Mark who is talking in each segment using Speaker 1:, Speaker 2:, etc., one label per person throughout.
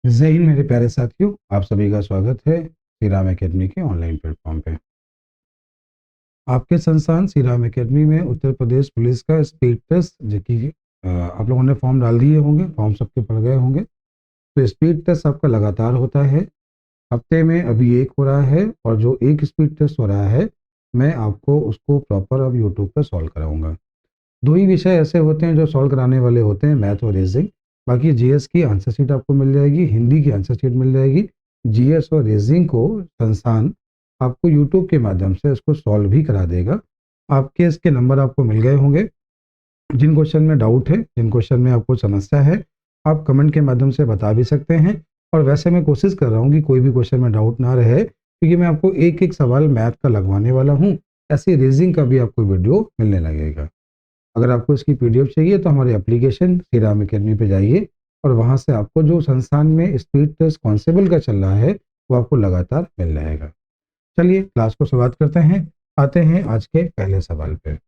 Speaker 1: जय हिंद मेरे प्यारे साथियों, आप सभी का स्वागत है श्री राम एकेडमी के ऑनलाइन प्लेटफॉर्म पे। आपके संस्थान श्री राम एकेडमी में उत्तर प्रदेश पुलिस का स्पीड टेस्ट जो कि आप लोगों ने फॉर्म डाल दिए होंगे, फॉर्म सबके पड़ गए होंगे। तो स्पीड टेस्ट आपका लगातार होता है, हफ्ते में अभी एक हो रहा है और जो एक स्पीड टेस्ट हो रहा है मैं आपको उसको प्रॉपर अब यूट्यूब पर सॉल्व कराऊंगा। दो ही विषय ऐसे होते हैं जो सॉल्व कराने वाले होते हैं, मैथ और रीजनिंग। बाकी जीएस की आंसर शीट आपको मिल जाएगी, हिंदी की आंसर शीट मिल जाएगी। जीएस और रीजनिंग को संस्थान आपको यूट्यूब के माध्यम से इसको सॉल्व भी करा देगा। आपके इसके नंबर आपको मिल गए होंगे। जिन क्वेश्चन में डाउट है, जिन क्वेश्चन में आपको समस्या है, आप कमेंट के माध्यम से बता भी सकते हैं। और वैसे मैं कोशिश कर रहा हूँ कि कोई भी क्वेश्चन में डाउट ना रहे, क्योंकि मैं आपको एक एक सवाल मैथ का लगवाने वाला हूँ। ऐसे रीजनिंग का भी आपको वीडियो मिलने लगेगा। अगर आपको इसकी पीडीएफ चाहिए तो हमारे एप्लीकेशन श्री राम एकेडमी पे जाइए और वहाँ से आपको जो संस्थान में स्पीड टेस्ट कांस्टेबल का चल रहा है वो आपको लगातार मिल जाएगा। चलिए क्लास को शुरुआत करते हैं। आते हैं आज के पहले सवाल पे।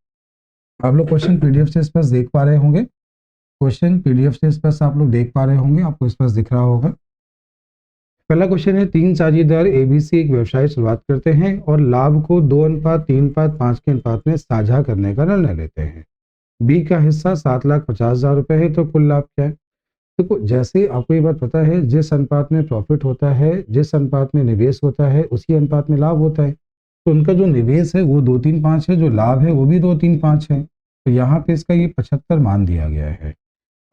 Speaker 1: आप लोग क्वेश्चन पीडीएफ से स्पष्ट देख पा रहे होंगे। क्वेश्चन पीडीएफ से स्पष्ट आप लोग देख पा रहे होंगे, आपको स्पष्ट दिख रहा होगा। पहला क्वेश्चन है, तीन साझेदार एबीसी एक व्यवसाय शुरुआत करते हैं और लाभ को 2:3:5 के अनुपात में साझा करने का निर्णय लेते हैं। बी का हिस्सा 7,50,000 रुपए है, तो कुल लाभ क्या है? देखो, जैसे आपको ये बात पता है, जिस अनुपात में प्रॉफिट होता है, जिस अनुपात में निवेश होता है, उसी अनुपात में लाभ होता है। तो उनका जो निवेश है वो 2-3-5 है, जो लाभ है वो भी 2-3-5 है। तो यहाँ पे इसका ये 75 मान दिया गया है।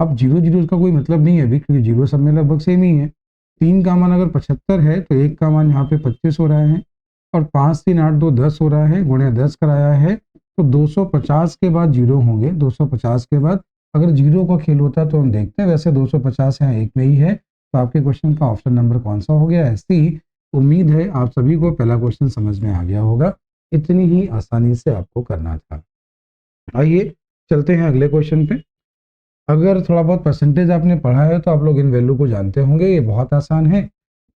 Speaker 1: अब 0-0 का कोई मतलब नहीं है अभी, क्योंकि 0 सब में लगभग सेम ही है। 3 का मान अगर 75 है तो 1 का मान यहाँ पे 25 हो रहा है, और 5, 3, 8, 2, 10 हो रहा है, गुणे 10 कराया है। तो 250 के बाद 0 होंगे। 250 के बाद अगर 0 का खेल होता तो हम देखते हैं, वैसे 250 यहाँ एक में ही है। तो आपके क्वेश्चन का ऑप्शन नंबर कौन सा हो गया है? सी। उम्मीद है आप सभी को पहला क्वेश्चन समझ में आ गया होगा। इतनी ही आसानी से आपको करना था। आइए चलते हैं अगले क्वेश्चन पे। अगर थोड़ा बहुत परसेंटेज आपने पढ़ा है तो आप लोग इन वैल्यू को जानते होंगे। ये बहुत आसान है।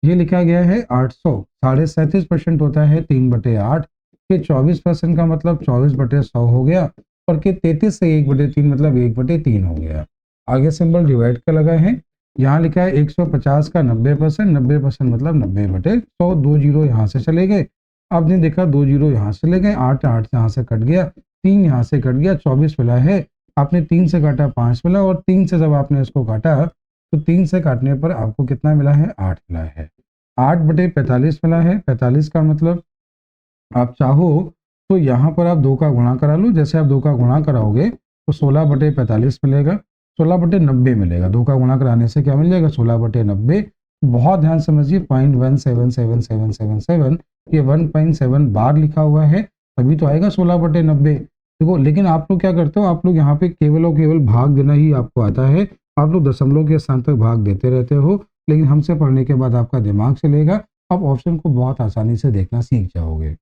Speaker 1: ये लिखा गया है 800 37% होता है 3/8 के 24% का मतलब 24/100 हो गया, और के 33 से 1/3 मतलब 1/3 हो गया। आगे सिंबल डिवाइड का लगा है। यहाँ लिखा है 150 का 90%, 90% मतलब 90/100। 2 जीरो यहाँ से चले गए। आपने देखा 2 जीरो यहाँ से चले गए, 8 यहाँ से कट गया, 3 यहाँ से कट गया, 24 मिला है। आपने 3 से काटा 5 मिला, और 3 से जब आपने इसको काटा तो 3 से काटने पर आपको कितना मिला है? 8 मिला है। 8/45 मिला है। 45 का मतलब आप चाहो तो यहाँ पर आप 2 का गुणा करा लो। जैसे आप 2 का गुणा कराओगे तो 16/45 मिलेगा, 16/90 मिलेगा। 2 का गुणा कराने से क्या मिल जाएगा? 16/90। बहुत ध्यान समझिए, 0.17777, ये 1.7 बार लिखा हुआ है, तभी तो आएगा 16/90। देखो, लेकिन आप लोग क्या करते हो, आप लोग यहाँ पे केवल और केवल भाग देना ही आपको आता है। आप लोग दशमलव के स्थान तक भाग देते रहते हो, लेकिन हमसे पढ़ने के बाद आपका दिमाग चलेगा। आप ऑप्शन को बहुत आसानी से देखना सीख जाओगे।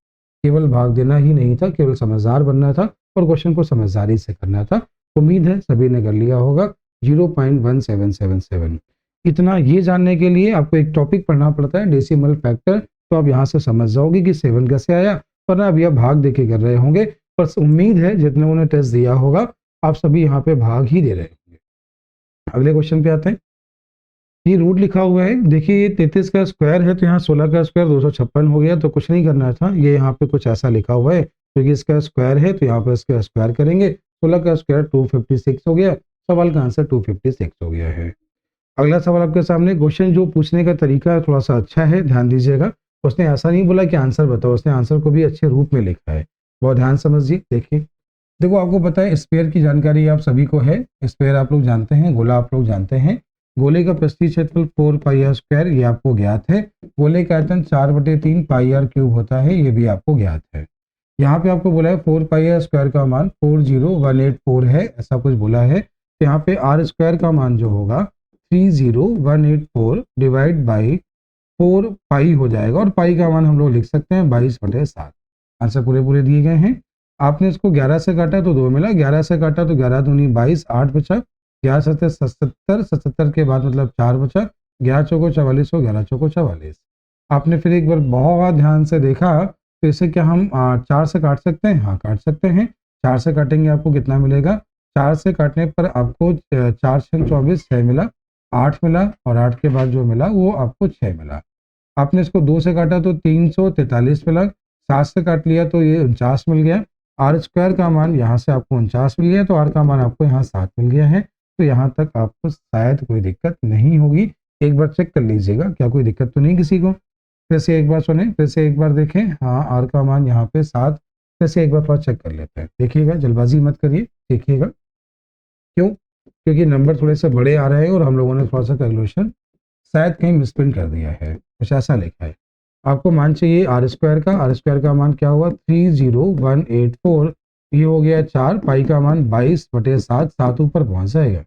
Speaker 1: केवल भाग देना ही नहीं था, केवल समझदार बनना था और क्वेश्चन को समझदारी से करना था। उम्मीद है सभी ने कर लिया होगा। 0.1777। इतना ये जानने के लिए आपको एक टॉपिक पढ़ना पड़ता है, डेसिमल फैक्टर। तो आप यहाँ से समझ जाओगे कि 7 कैसे आया, वरना अभी आप भाग दे के कर रहे होंगे। पर उम्मीद है जितने उन्होंने टेस्ट दिया होगा आप सभी यहाँ पे भाग ही दे रहे होंगे। अगले क्वेश्चन पे आते हैं। ये रूट लिखा हुआ है, देखिए ये 33 का स्क्वायर है, तो यहाँ 16 का स्क्वायर 256 हो गया। तो कुछ नहीं करना था, ये यहाँ पे कुछ ऐसा लिखा हुआ है क्योंकि इसका स्क्वायर है, तो यहाँ पे इसका स्क्वायर करेंगे। 16 का स्क्वायर 256 हो गया। सवाल का आंसर 256 हो गया है। अगला सवाल आपके सामने। क्वेश्चन जो पूछने का तरीका थोड़ा सा अच्छा है, ध्यान दीजिएगा। उसने ऐसा नहीं बोला कि आंसर बताओ, उसने आंसर को भी अच्छे रूप में लिखा है। बहुत ध्यान समझिए। देखिए, देखो आपको पता है स्फीयर की जानकारी आप सभी को है। स्फीयर आप लोग जानते हैं, गोला आप लोग जानते हैं। गोले का पृष्ठीय क्षेत्रफल 4πr², ये आपको ज्ञात है। गोले का आयतन 4/3 πr³ होता है, ये भी आपको ज्ञात है। यहाँ पे आपको बोला है 4πr² का मान 40184 है, ऐसा कुछ बोला है। तो यहाँ पे r² का मान जो होगा 30184 डिवाइड बाई 4π हो जाएगा, और पाई का मान हम लोग लिख सकते हैं 22/7। आंसर पूरे पूरे दिए गए हैं। आपने इसको 11 से काटा तो 2 मिला, 11 से काटा तो 11 दूनी 22, 8 बचा, 11 7 77, 77 के बाद मतलब 4 बचा, 11 चौको 44 हो, 11 चौको 44। आपने फिर एक बार बहुत ध्यान से देखा, तो इसे क्या हम 4 से काट सकते हैं? हाँ, काट सकते हैं। 4 से काटेंगे आपको कितना मिलेगा? 4 से काटने पर आपको 4 6 24 6 मिला। 8 मिला और 8 के बाद जो मिला वो आपको 6 मिला। आपने इसको 2 से काटा तो 343 मिला, 7 से काट लिया तो ये 49 मिल गया। आर स्क्वायर का मान यहाँ से आपको 49 मिल गया, तो आर का मान आपको यहाँ 7 मिल गया है। तो यहाँ तक आपको शायद कोई दिक्कत नहीं होगी। एक बार चेक कर लीजिएगा क्या कोई दिक्कत तो नहीं किसी को। फिर से एक बार सुने, फिर से एक बार देखें। हाँ, आर का मान यहाँ पे 7। फिर से एक बार थोड़ा चेक कर लेते हैं। देखिएगा, जल्दबाजी मत करिए, देखिएगा। क्यों? क्योंकि नंबर थोड़े से बड़े आ रहे हैं और हम लोगों ने थोड़ा सा कैलकुलेशन शायद कहीं मिसप्रिंट कर दिया है, कुछ ऐसा लिखा है। आपको मान चाहिए आर स्क्वायर का। आर स्क्वायर का मान क्या हुआ? 30184। ये हो गया 4। पाई का मान 22/7। 7 ऊपर पहुंच जाएगा।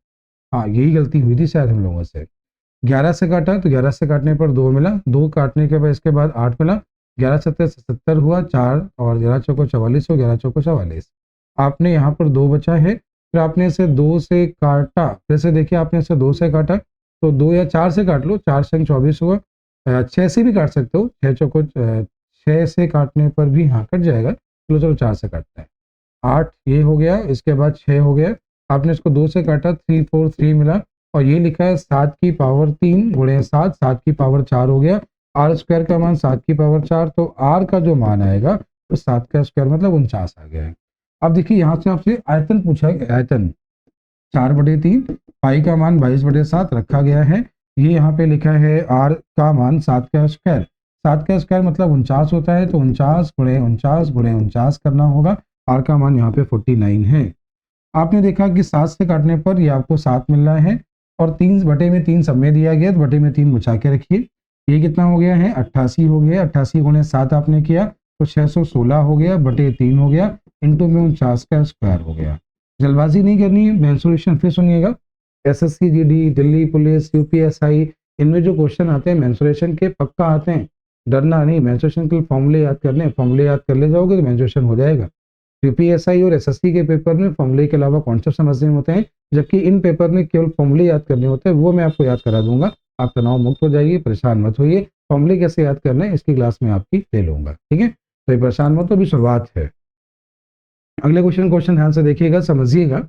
Speaker 1: हाँ, यही गलती हुई थी शायद हम लोगों से। 11 से काटा तो 11 से काटने पर 2 मिला, 2 काटने के बाद इसके बाद 8 मिला। 11 सत्तर 70 हुआ, 4 और 11 चौको 44 हो, 11 चौको 44। आपने यहाँ पर 2 बचा है, फिर आपने इसे 2 से काटा। फिर से देखिए, आपने इसे 2 से काटा तो 2 या 4 से काट लो, 4 संग 24 हुआ। 6 से भी काट सकते हो, 6 चौको 6 से काटने पर भी हाँ कट जाएगा। चलो चलो 4 से काटते हैं। 8 ये हो गया, इसके बाद 6 हो गया। आपने इसको 2 से काटा, 343 मिला और ये लिखा है 7 की पावर 3 गुणे 7, 7 की पावर 4 हो गया। आर स्क्वायर का मान 7 की पावर 4, तो आर का जो मान आएगा तो 7 का स्क्वायर मतलब 49 आ गया है। अब देखिए, यहाँ से आपसे आयतन पूछा है। आयतन 4/3, पाई का मान 22/7 रखा गया है। ये यहाँ पे लिखा है आर का मान 7 का स्क्वायर। 7 का स्क्वायर मतलब 49 होता है, तो 49 गुणे 49 गुणे 49 करना होगा। आर का मान यहाँ पे 49 है। आपने देखा कि 7 से काटने पर ये आपको 7 मिल रहा है और 3/3 सब में दिया गया, तो बटे में 3 बचा के रखिए। ये कितना हो गया है? 88 हो गया। 88 गुणे 7 आपने किया तो 616 हो गया, बटे 3 हो गया, इंटू में 49 का स्क्वायर हो गया। जल्दबाजी नहीं करनी है, मेंसुरेशन फिर सुनिएगा। SSC GD, Delhi police, UPSI, इनमें जो क्वेश्चन आते हैं मेंसुरेशन के पक्का आते हैं, डरना नहीं। मेंसुरेशन के फॉर्मूले याद करने, फॉर्मूले याद कर ले जाओगे तो मेंसुरेशन हो जाएगा। यूपीएसआई और एसएससी के पेपर में फॉर्मूले के अलावा कॉन्सेप्ट समझने होते हैं, जबकि इन पेपर में केवल फॉर्मूले याद करने होते हैं। वो मैं आपको याद करा दूंगा, आप तनाव मुक्त हो जाइए, परेशान मत होइए। फॉर्मूले कैसे याद करना है इसकी क्लास में आपकी ले लूंगा, ठीक है? तो ये परेशान मत हो, अभी शुरुआत है। अगले क्वेश्चन ध्यान से देखिएगा, समझिएगा।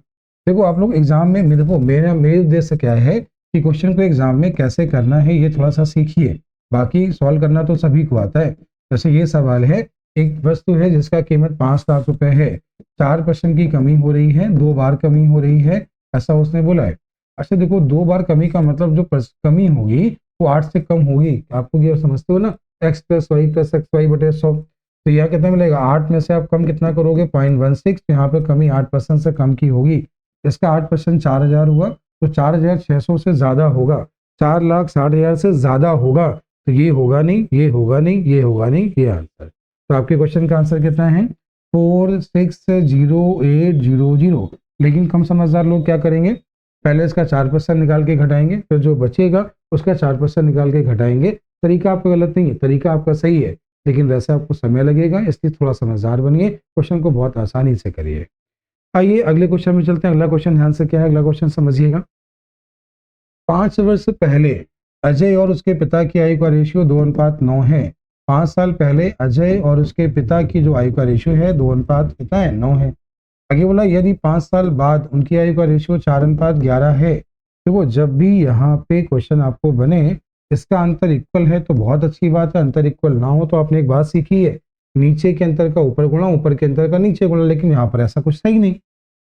Speaker 1: देखो, आप लोग एग्जाम में मेरे उद्देश्य क्या है कि क्वेश्चन को एग्जाम में कैसे करना है ये थोड़ा सा सीखिए। बाकी सॉल्व करना तो सभी को आता है। जैसे ये सवाल है, एक वस्तु है जिसका कीमत 5 लाख रुपए है, 4% की कमी हो रही है, 2 बार कमी हो रही है, ऐसा उसने बोला है। अच्छा देखो, 2 बार कमी का मतलब जो कमी होगी वो 8 से कम होगी। आपको ये समझते हो ना, x + y + xy/100। तो यह कितना मिलेगा? 8 में से आप कम कितना करोगे? 0.16। यहाँ पे कमी 8% से कम की होगी। इसका 8% 4000 हुआ, तो 4600 से ज्यादा होगा, 4,60,000 से ज्यादा होगा। तो ये होगा नहीं, ये होगा नहीं, ये होगा नहीं, ये आंसर। तो आपके क्वेश्चन का आंसर कितना है? 460800। लेकिन कम समझदार लोग क्या करेंगे? पहले इसका 4% निकाल के घटाएंगे, फिर जो बचेगा उसका 4% निकाल के घटाएंगे। तरीका आपका गलत नहीं है, तरीका आपका सही है, लेकिन वैसे आपको समय लगेगा, इसलिए थोड़ा समझदार बनिए, क्वेश्चन को बहुत आसानी से करिए। आइए अगले क्वेश्चन में चलते हैं। अगला क्वेश्चन ध्यान से क्या है, अगला क्वेश्चन समझिएगा। 5 वर्ष पहले अजय और उसके पिता की आयु का रेशियो 2:9 है। 5 साल पहले अजय और उसके पिता की जो आयु का रेशियो है 2:कितना है? 9 है। आगे बोला यदि 5 साल बाद उनकी आयु का रेशियो 4:11 है। देखो, जब भी यहाँ पे क्वेश्चन आपको बने इसका अंतर इक्वल है तो बहुत अच्छी बात है, अंतर इक्वल ना हो तो आपने एक बात सीखी है, नीचे के अंतर का ऊपर गुणा, ऊपर के अंतर का नीचे गुणा। लेकिन यहाँ पर ऐसा कुछ सही नहीं।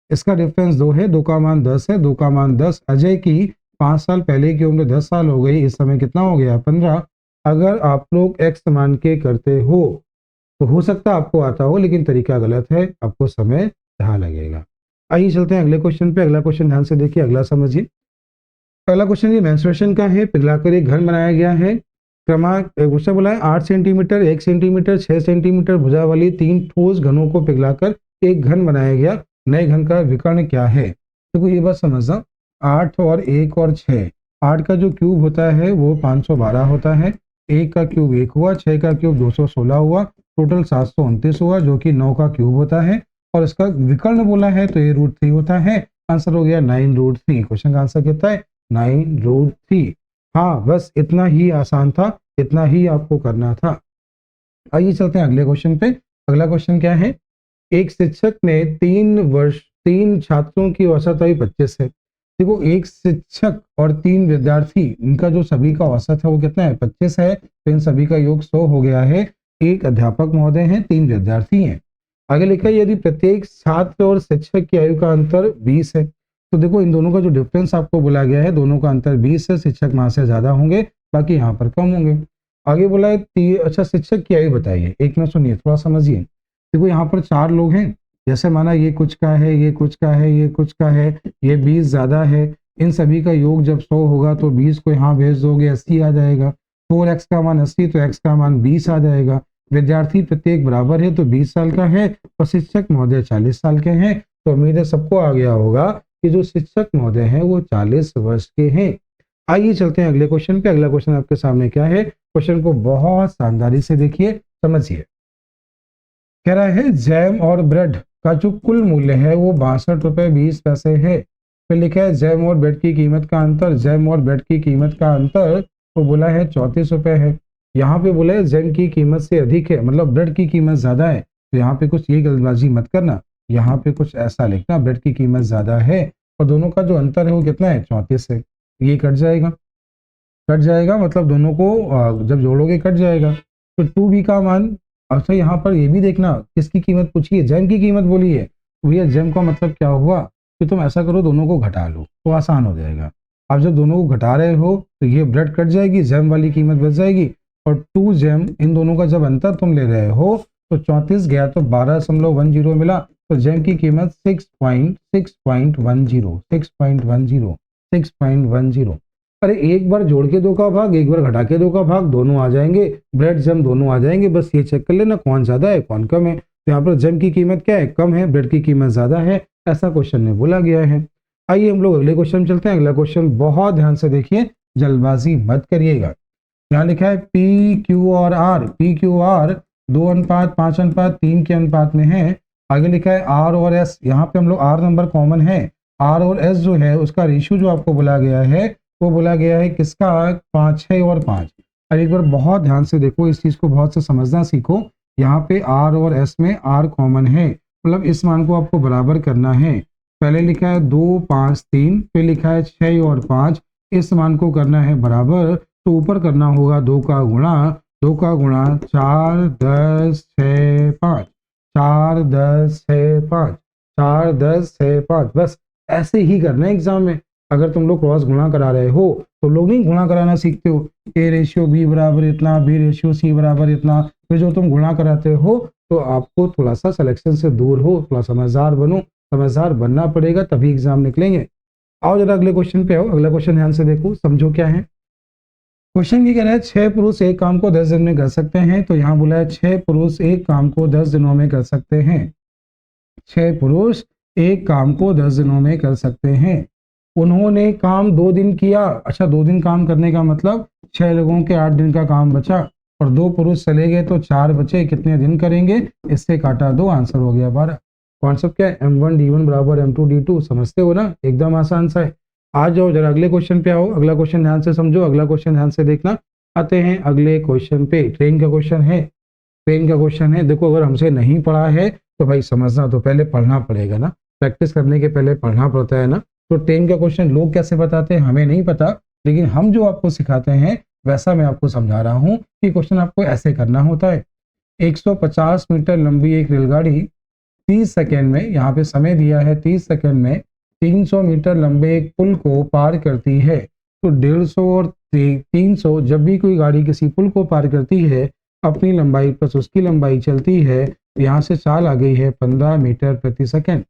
Speaker 1: इसका डिफरेंस 2 है, 2 का मान 10 है, 2 का मान 10। अजय की 5 साल पहले की उम्र 10 साल हो गई, इस समय कितना हो गया? 15। अगर आप लोग x मान के करते हो तो हो सकता है आपको आता हो, लेकिन तरीका गलत है, आपको समय यहाँ लगेगा। आइए चलते हैं अगले क्वेश्चन पे। अगला क्वेश्चन ध्यान से देखिए, अगला समझिए। पहला क्वेश्चन ये मेंस्ट्रुएशन का है। पिघलाकर एक घन बनाया गया है। क्रमांक उससे बोला है 8 सेंटीमीटर, 1 सेंटीमीटर, 6 सेंटीमीटर भुजा वाली 3 ठोस घनों को पिघलाकर एक घन बनाया गया। नए घन का विकर्ण क्या है? देखो, ये बात समझना, 8 और 1 और 6, 8 का जो क्यूब होता है वो 512 होता है, 1 का क्यूब 1 हुआ, 6 का क्यूब 216 हुआ, टोटल 729 हुआ, जो कि 9 का क्यूब होता है। और इसका विकर्ण बोला है तो ये √3 होता है। आंसर हो गया 9√3। क्वेश्चन का आंसर कितना है? 9√3। हाँ, बस इतना ही आसान था, इतना ही आपको करना था। आइए चलते हैं अगले क्वेश्चन पे। अगला क्वेश्चन क्या है? एक शिक्षक ने 3 छात्रों की औसत आयु 25 है, देखो एक शिक्षक और 3 विद्यार्थी, इनका जो सभी का औसत है वो कितना है, 25 है, तो इन सभी का योग 100 हो गया है। एक अध्यापक महोदय हैं, 3 विद्यार्थी हैं। आगे लिखा है यदि प्रत्येक छात्र और शिक्षक की आयु का अंतर 20 है, तो देखो इन दोनों का जो डिफरेंस आपको बोला गया है, दोनों का अंतर 20 है, शिक्षक वहां से ज्यादा होंगे, बाकी यहाँ पर कम होंगे। आगे बोला है अच्छा शिक्षक की आयु बताइए, एक मिनट सुनिए थोड़ा समझिए। देखो यहाँ पर 4 लोग हैं, जैसे माना ये कुछ का है, ये कुछ का है, ये कुछ का है, ये 20 ज्यादा है, इन सभी का योग जब 100 होगा तो 20 को यहाँ भेज दोगे 80 आ जाएगा, 4x का मान 80 तो x का मान 20 आ जाएगा। विद्यार्थी प्रत्येक बराबर है तो 20 साल का है, और शिक्षक महोदय 40 साल के हैं, तो उम्मीद है सबको आ गया होगा कि जो शिक्षक महोदय हैं वो 40 वर्ष के हैं। आइए चलते हैं अगले क्वेश्चन पे। अगला क्वेश्चन आपके सामने क्या है, क्वेश्चन को बहुत शानदारी से देखिए, समझिए। कह रहा है जैम और ब्रेड का जो कुल मूल्य है वो 62 रुपये 20 पैसे है। फिर लिखा है जैम और ब्रेड की कीमत का अंतर, जैम और ब्रेड की कीमत का अंतर तो बोला है 34 रुपये है। यहाँ पे बोला है जैम की कीमत से अधिक है, मतलब ब्रेड की कीमत ज्यादा है, तो यहाँ पे कुछ ये गलतबाजी मत करना, यहाँ पे कुछ ऐसा लिखना ब्रेड की कीमत ज्यादा है और दोनों का जो अंतर है वो कितना है, 34 है। ये कट जाएगा, कट जाएगा मतलब दोनों को जब जोड़ोगे कट जाएगा। तो 2b का मान, अच्छा यहाँ पर ये भी देखना किसकी कीमत पूछी है, जैम की कीमत बोली है, तो भैया जैम का मतलब क्या हुआ कि तुम ऐसा करो दोनों को घटा लो तो आसान हो जाएगा। अब जब दोनों को घटा रहे हो तो ये ब्रेड कट जाएगी, जैम वाली कीमत बच जाएगी, और 2 जैम, इन दोनों का जब अंतर तुम ले रहे हो तो 34 गया तो 12.10 मिला, तो जैम की कीमत 6.10। अरे एक बार जोड़ के 2 का भाग, एक बार घटा के 2 का भाग, दोनों आ जाएंगे, ब्रेड जैम दोनों आ जाएंगे, बस ये चेक कर लेना कौन ज्यादा है कौन कम है। तो यहाँ पर जैम की कीमत क्या है, कम है, ब्रेड की कीमत ज्यादा है, ऐसा क्वेश्चन में बोला गया है। आइए हम लोग अगले क्वेश्चन चलते हैं। अगला क्वेश्चन बहुत ध्यान से देखिए, जल्दबाजी मत करिएगा। यहाँ लिखा है पी क्यू और आर, पी क्यू आर 2:5:3 के अनुपात में है। आगे लिखा है आर और एस, यहाँ पे हम लोग आर नंबर कॉमन है, आर और एस जो है उसका रेशियो जो आपको बोला गया है वो बोला गया है किसका, 5 6 और 5। अब एक बार बहुत ध्यान से देखो, इस चीज को बहुत से समझना सीखो। यहाँ पे आर और एस में आर कॉमन है, मतलब इस मान को आपको बराबर करना है। पहले लिखा है 2 5 3, फिर लिखा है 6 और 5, इस मान को करना है बराबर, तो ऊपर करना होगा 2 का गुणा, 2 का गुणा 4 10 6 5, 4 10 6 5, 4 10 6 5, बस ऐसे ही करना है एग्जाम में। अगर तुम लोग क्रॉस गुणा करा रहे हो तो लोग नहीं गुणा कराना सीखते हो, ए रेशियो बी बराबर इतना, बी रेशियो सी बराबर इतना, फिर जो तुम गुणा कराते हो तो आपको थोड़ा सा सिलेक्शन से दूर हो, थोड़ा समझदार बनो, समझदार बनना पड़ेगा तभी एग्जाम निकलेंगे। आओ जरा अगले क्वेश्चन पे आओ, अगला क्वेश्चन ध्यान से देखो, समझो क्या है। क्वेश्चन ये कह रहा है 6 पुरुष एक काम को 10 दिन में कर सकते हैं, तो यहाँ बोला है 6 पुरुष एक काम को 10 दिनों में कर सकते हैं। 6 पुरुष एक काम को 10 दिनों में कर सकते हैं। उन्होंने काम 2 दिन किया, अच्छा 2 दिन काम करने का मतलब 6 लोगों के 8 दिन का काम बचा, और 2 पुरुष चले गए तो 4 बचे, कितने दिन करेंगे, इससे काटा 2, आंसर हो गया 12। कॉन्सेप्ट क्या है, M1 D1 बराबर M2 D2, समझते हो ना, एकदम आसान सा है। आ जाओ जरा अगले क्वेश्चन पे आओ, अगला क्वेश्चन ध्यान से समझो, अगला क्वेश्चन ध्यान से देखना। आते हैं अगले क्वेश्चन पे, ट्रेन का क्वेश्चन है, ट्रेन का क्वेश्चन है। देखो अगर हमसे नहीं पढ़ा है तो भाई समझना तो पहले पढ़ना पड़ेगा ना, प्रैक्टिस करने के पहले पढ़ना पड़ता है ना। तो ट्रेन का क्वेश्चन लोग कैसे बताते हैं हमें नहीं पता, लेकिन हम जो आपको सिखाते हैं वैसा मैं आपको समझा रहा हूँ कि क्वेश्चन आपको ऐसे करना होता है। 150 मीटर लंबी एक रेलगाड़ी 30 सेकेंड में, यहाँ पे समय दिया है 30 सेकेंड में 300 मीटर लंबे एक पुल को पार करती है। तो 150 और 300, जब भी कोई गाड़ी किसी पुल को पार करती है अपनी लंबाई प्लस उसकी लंबाई चलती है, तो यहाँ से चाल आ गई है 15 मीटर प्रति सेकेंड।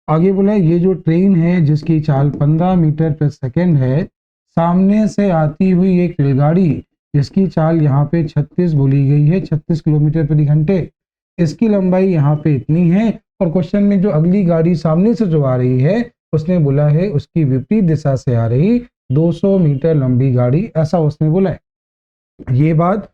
Speaker 1: आगे बोला ये जो ट्रेन है जिसकी चाल 15 मीटर प्रति सेकेंड है, सामने से आती हुई एक रेलगाड़ी जिसकी चाल यहाँ पे 36 बोली गई है, 36 किलोमीटर प्रति घंटे, इसकी लंबाई यहाँ पे इतनी है। और क्वेश्चन में जो अगली गाड़ी सामने से जो आ रही है उसने बोला है उसकी विपरीत दिशा से आ रही 200 मीटर लंबी गाड़ी, ऐसा उसने बोला है। ये बात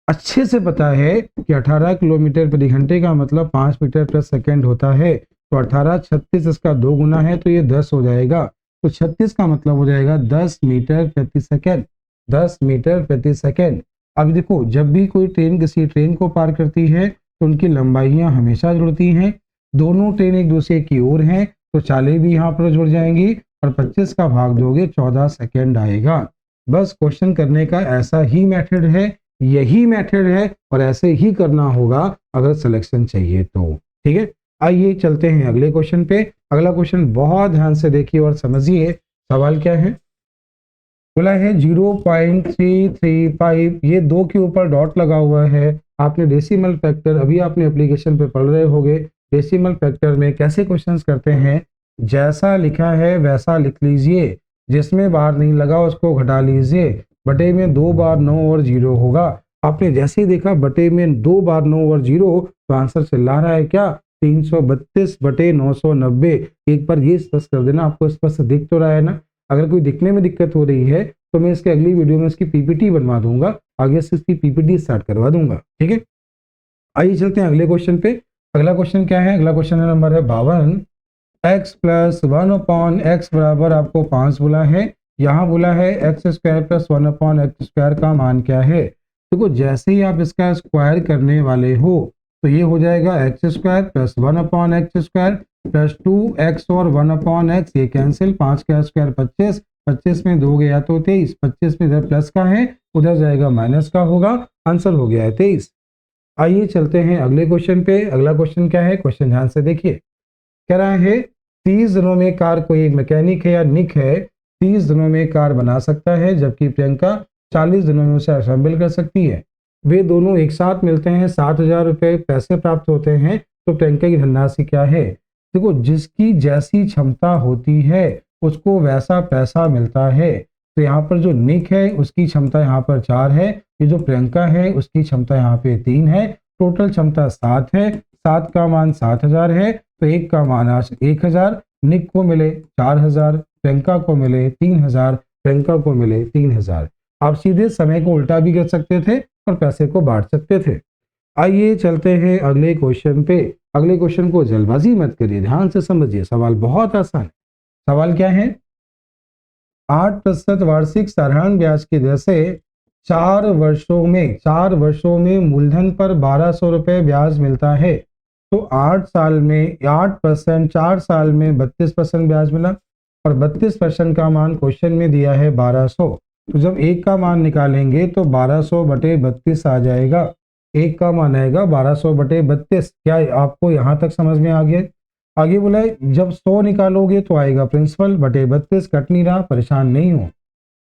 Speaker 1: अच्छे से पता है कि 18 किलोमीटर प्रति घंटे का मतलब 5 मीटर प्रति सेकेंड होता है, तो 18 36 इसका 2 गुना है तो ये 10 हो जाएगा, तो 36 का मतलब हो जाएगा 10 मीटर प्रति सेकेंड, 10 मीटर प्रति सेकेंड। अब देखो जब भी कोई ट्रेन किसी ट्रेन को पार करती है तो उनकी लंबाइयां हमेशा जुड़ती हैं, दोनों ट्रेन एक दूसरे की ओर हैं तो चालें भी यहाँ पर जुड़ जाएंगी और 25 का भाग दोगे 14 सेकेंड आएगा। बस क्वेश्चन करने का ऐसा ही मेथड है, यही मेथड है और ऐसे ही करना होगा अगर सिलेक्शन चाहिए तो। ठीक है, आइए चलते हैं अगले क्वेश्चन पे। अगला क्वेश्चन बहुत ध्यान से देखिए और समझिए। सवाल क्या है, बोला है 0.335, ये 2 के ऊपर डॉट लगा हुआ है। आपने डेसिमल फैक्टर अभी आपने एप्लीकेशन पे पढ़ रहे होंगे। डेसिमल फैक्टर में कैसे क्वेश्चंस करते हैं, जैसा लिखा है वैसा लिख लीजिए, जिसमें बार नहीं लगा उसको घटा लीजिए। बटे में 2 बार 9 और 0 होगा। आपने जैसे ही देखा बटे में 2 बार 9 और 0 तो आंसर चिल्ला रहा है क्या, 332 बटे 990। एक बार ये स्पष्ट कर देना, आपको स्पष्ट दिख तो रहा है ना। अगर कोई दिखने में दिक्कत हो रही है तो मैं इसके अगली वीडियो में इसकी पीपीटी बनवा दूंगा, आगे से इसकी पीपीटी स्टार्ट करवा दूंगा। ठीक है, आइए चलते हैं अगले क्वेश्चन पे। अगला क्वेश्चन क्या है, अगला क्वेश्चन नंबर है 52। x प्लस 1/x बराबर आपको 5 बोला है। यहाँ बोला है x square plus 1/x square का मान क्या है। देखो जैसे ही आप इसका स्क्वायर करने वाले हो तो ये हो जाएगा x square plus 1/x square plus 2x और 1/x, ये कैंसिल, 5 का स्क्वायर 25, 25 में 2 गया तो 23, 25 में इधर प्लस का है उधर जाएगा माइनस का होगा, आंसर हो गया है 23। आइए चलते हैं अगले क्वेश्चन पे। अगला क्वेश्चन क्या है, क्वेश्चन ध्यान से देखिए। कह रहा है 30 दिनों में कार, कोई एक मैकेनिक है या निक है, 30 दिनों में कार बना सकता है जबकि प्रियंका 40 दिनों में उसे असेंबल कर सकती है। वे दोनों एक साथ मिलते हैं, 7,000 रुपये पैसे प्राप्त होते हैं, तो प्रियंका की धनराशि क्या है। देखो जिसकी जैसी क्षमता होती है उसको वैसा पैसा मिलता है। तो यहाँ पर जो निक है उसकी क्षमता यहाँ पर 4 है, ये जो प्रियंका है उसकी क्षमता यहाँ पे 3 है, टोटल क्षमता 7 है। 7 का मान 7,000 है तो 1 का मान 1,000, निक को मिले 4,000, प्रियंका को मिले 3,000, प्रियंका को मिले 3,000। आप सीधे समय को उल्टा भी कर सकते थे और पैसे को बांट सकते थे। आइए चलते हैं अगले क्वेश्चन पे। अगले क्वेश्चन को जल्दबाजी मत करिए, ध्यान से समझिए, सवाल बहुत आसान है। सवाल क्या है, 8% वार्षिक साधारण ब्याज की दर से 4 वर्षों में मूलधन पर 1,200 रुपये ब्याज मिलता है। तो 8 साल में 8%, 4 साल में 32% ब्याज मिला और 32% का मान क्वेश्चन में दिया है 1,200। तो जब एक का मान निकालेंगे तो 1,200 बटे 32 आ जाएगा। एक का मान आएगा 1,200 बटे 32। क्या आपको यहाँ तक समझ में आ गया। आगे बोला है जब 100 निकालोगे तो आएगा प्रिंसिपल बटे 32, कट नहीं रहा, परेशान नहीं हो।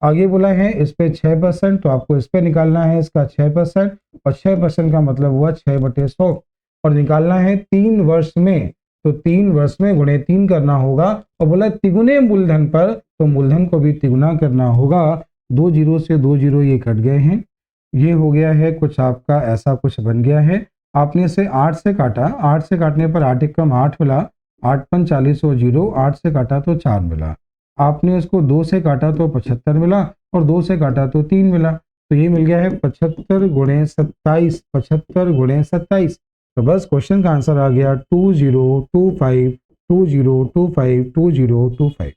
Speaker 1: आगे बोला है इस पे 6%, तो आपको इस पे निकालना है इसका 6% और 6% का मतलब हुआ 6 बटे 100 और निकालना है 3 वर्ष में, तो 3 वर्ष में गुणे 3 करना होगा। और बोला तिगुने मूलधन पर, तो मूलधन को भी तिगुना करना होगा। 2 जीरो से 2 जीरो ये कट गए हैं, ये हो गया है कुछ आपका ऐसा कुछ बन गया है। आपने इसे 8 से काटा, 8 से काटने पर 8 एकम 8 मिला, 8 पंच 40 और 0, 8 से काटा तो 4 मिला। आपने इसको 2 से काटा तो 75 मिला और 2 से काटा तो 3 मिला, तो ये मिल गया है 75 गुणे 27, 75 गुणे 27। तो बस क्वेश्चन का आंसर आ गया 2025, 2025, 2025।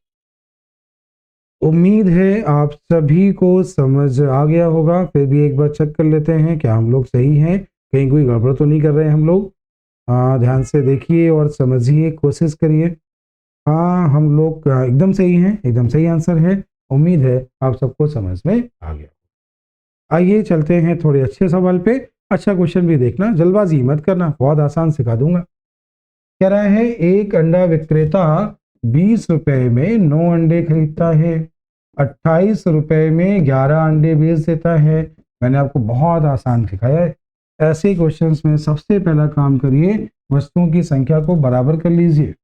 Speaker 1: उम्मीद है आप सभी को समझ आ गया होगा। फिर भी एक बार चेक कर लेते हैं क्या हम लोग सही हैं, कहीं कोई गड़बड़ तो नहीं कर रहे हैं हम लोग। ध्यान से देखिए और समझिए, कोशिश करिए। हाँ हम लोग एकदम सही हैं, एकदम सही आंसर है। उम्मीद है आप सबको समझ में आ गया। आइए चलते हैं थोड़े अच्छे सवाल पे। अच्छा क्वेश्चन भी देखना, जल्दबाजी मत करना, बहुत आसान सिखा दूंगा। कह रहा है एक अंडा विक्रेता 20 रुपए में 9 अंडे खरीदता है, 28 रुपए में 11 अंडे बेच देता है। मैंने आपको बहुत आसान सिखाया है। ऐसे क्वेश्चंस में सबसे पहला काम करिए, वस्तुओं की संख्या को बराबर कर लीजिए।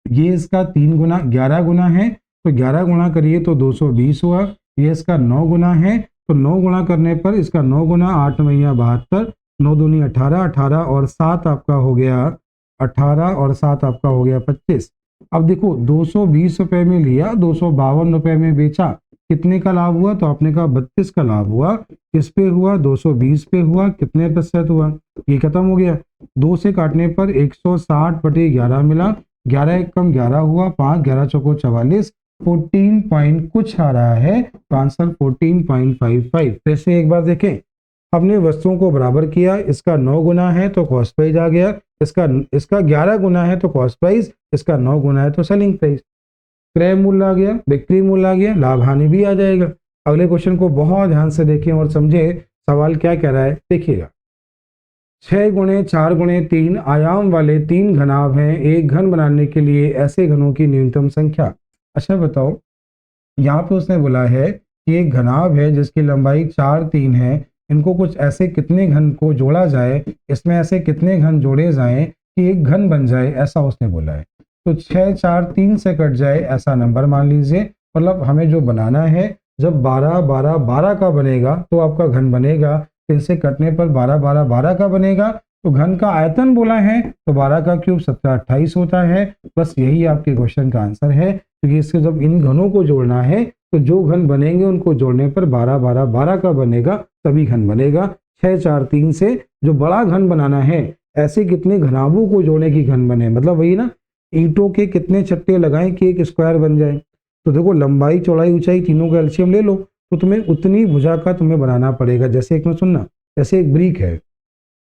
Speaker 1: ये इसका 3 गुना 11 गुना है तो 11 गुना करिए तो 220 हुआ। ये इसका 9 गुना है तो 9 गुना करने पर इसका 9 गुना 8 मैया 72, 9 दूनी 18, 18 और 7 आपका हो गया 18 और 7 आपका हो गया 25। अब देखो 220 रुपए में लिया, 252 रुपए में बेचा, कितने का लाभ हुआ, तो आपने कहा 32 का लाभ हुआ। किस पे हुआ, 220 पे हुआ, कितने प्रतिशत हुआ, ये खत्म हो गया। 2 से काटने पर 160 बटे 11 मिला, 11 एक कम 11 हुआ, 5 11 चौको 44, 14 पॉइंट कुछ आ रहा है, तो आंसर 14.55। जैसे एक बार देखें, हमने वस्तुओं को बराबर किया, इसका 9 गुना है तो कॉस्ट प्राइस आ गया, इसका 11 गुना है तो कॉस्ट प्राइस, इसका 9 गुना है तो सेलिंग प्राइस। क्रय मूल्य आ गया, बिक्री मूल्य आ गया, लाभ हानि भी आ जाएगा। अगले क्वेश्चन को बहुत ध्यान से देखें और समझे सवाल क्या कह रहा है, देखिएगा। 6 गुणे 4 गुणे 3 आयाम वाले 3 घनाभ हैं, एक घन बनाने के लिए ऐसे घनों की न्यूनतम संख्या। अच्छा बताओ, यहाँ पे उसने बोला है कि एक घनाभ है जिसकी लंबाई 4 3 है, इनको कुछ ऐसे कितने घन को जोड़ा जाए, इसमें ऐसे कितने घन जोड़े जाएं कि एक घन बन जाए, ऐसा उसने बोला है। तो 6 4 3 से कट जाए ऐसा नंबर मान लीजिए, मतलब हमें जो बनाना है, जब 12 12 12 का बनेगा तो आपका घन बनेगा, इनसे कटने पर 12 12 12 का बनेगा, तो घन का आयतन बोला है तो 12 का क्यूब 17 28 होता है। बस यही आपके क्वेश्चन का आंसर है, क्योंकि इसके जब इन घनों को जोड़ना है तो जो घन बनेंगे उनको जोड़ने पर 12 12 12 का बनेगा, तभी घन बनेगा। 6 4 3 से जो बड़ा घन बनाना है, ऐसे कितने घनाभों को जोड़ने की घन बने, मतलब वही ना, ईंटों के कितने चट्टे लगाएं कि एक स्क्वायर बन जाए। तो देखो लंबाई चौड़ाई ऊंचाई तीनों का एलसीएम ले लो, तो तुम्हें उतनी भुजा का तुम्हें बनाना पड़ेगा। जैसे एक में सुनना, जैसे एक ब्रिक है,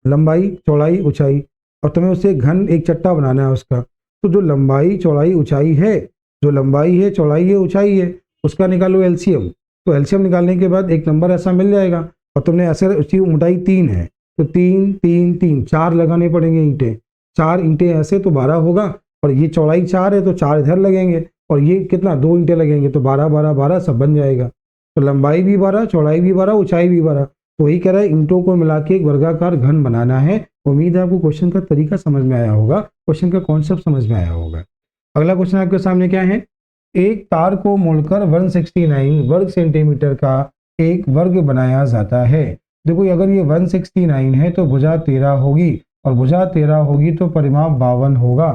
Speaker 1: लंबाई चौड़ाई ऊंचाई, और तुम्हें उसे घन एक चट्टा बनाना है उसका, तो जो लंबाई चौड़ाई ऊंचाई है, जो लंबाई है चौड़ाई है ऊंचाई है, उसका निकालो एलसीएम। तो एलसीएम निकालने के बाद एक नंबर ऐसा मिल जाएगा, और तुमने ऐसे उसकी मोटाई 3 है तो 3 3 3 4 लगाने पड़ेंगे ईंटें, 4 ईंटें ऐसे तो 12 होगा, और ये चौड़ाई 4 है तो 4 इधर लगेंगे, और ये कितना 2 ईंटें लगेंगे, तो 12 12 12 सब बन जाएगा। तो लंबाई भी 12 चौड़ाई भी 12 ऊंचाई भी 12, तो वही कह रहा है ईंटों को मिला के एक वर्गाकार घन बनाना है। उम्मीद है आपको क्वेश्चन का तरीका समझ में आया होगा, क्वेश्चन का कॉन्सेप्ट समझ में आया होगा। अगला क्वेश्चन आपके सामने क्या है, एक तार को मोड़कर 169 वर्ग सेंटीमीटर का एक वर्ग बनाया जाता है। देखो अगर ये 169 है तो भुजा 13 होगी, और भुजा 13 होगी तो परिमाप 52 होगा।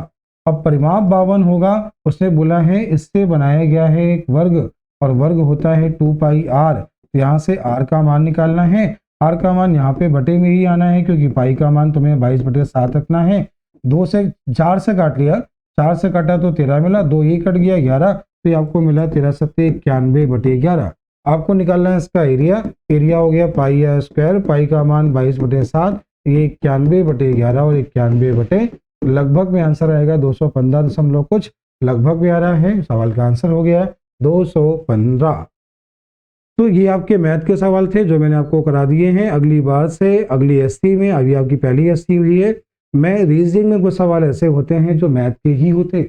Speaker 1: अब परिमाप 52 होगा, उसने बोला है इससे बनाया गया है एक वर्ग, और वर्ग होता है 2 पाई आर। तो यहाँ से आर का मान निकालना है, आर का मान यहाँ पे बटे में ही आना है, क्योंकि पाई का मान तुम्हें 22/7 रखना है। 2 से 4 से काट लिया, 4 से काटा तो 13 मिला, 2 ये कट गया 11, तो आपको मिला 13 सत्ते 91/11। आपको निकालना है इसका एरिया, एरिया हो गया पाई आर स्क्वायर, पाई का मान 22/7, ये 91/11 और 91 लगभग में आंसर आएगा 215 दशमलव कुछ, लगभग में आ रहा है। सवाल का आंसर हो गया 215। तो ये आपके मैथ के सवाल थे जो मैंने आपको करा दिए हैं। अगली बार से अगली एसटी में, अभी आपकी पहली एसटी हुई है, मैं रीजनिंग में कुछ सवाल ऐसे होते हैं जो मैथ के ही होते।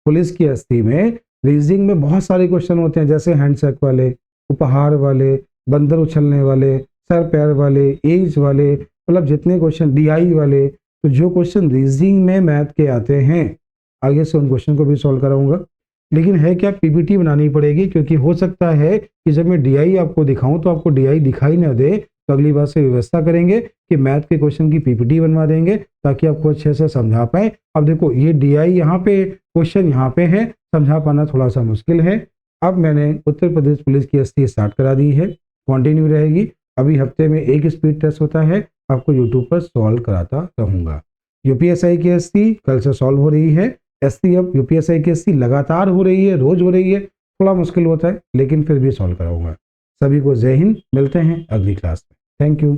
Speaker 1: पुलिस की एसटी में रीजनिंग में बहुत सारे क्वेश्चन होते हैं, जैसे हैंडशेक वाले, उपहार वाले, बंदर उछलने वाले, सर पैर वाले, एज वाले, मतलब जितने क्वेश्चन डीआई वाले, तो जो क्वेश्चन रीजनिंग में मैथ के आते हैं, आगे से उन क्वेश्चन को भी सॉल्व कराऊंगा। लेकिन है क्या, पीपीटी बनानी पड़ेगी, क्योंकि हो सकता है कि जब मैं डीआई आपको दिखाऊं तो आपको डीआई दिखाई ना दे, तो अगली बार से व्यवस्था करेंगे कि मैथ के क्वेश्चन की पीपीटी बनवा देंगे ताकि आपको अच्छे से समझा पाए। अब देखो ये डीआई यहाँ पे, क्वेश्चन यहाँ पे है, समझा पाना थोड़ा सा मुश्किल है। अब मैंने उत्तर प्रदेश पुलिस की एसटी स्टार्ट करा दी है, कंटिन्यू रहेगी। अभी हफ्ते में एक स्पीड टेस्ट होता है, आपको यूट्यूब पर सॉल्व कराता रहूंगा। यूपीएसआई की एसटी कल से सॉल्व हो रही है। एसटी अब यूपीएसआई की एसटी लगातार हो रही है, रोज हो रही है, थोड़ा मुश्किल होता है लेकिन फिर भी सॉल्व कराऊंगा। सभी को जय हिंद, मिलते हैं अगली क्लास में। Thank you.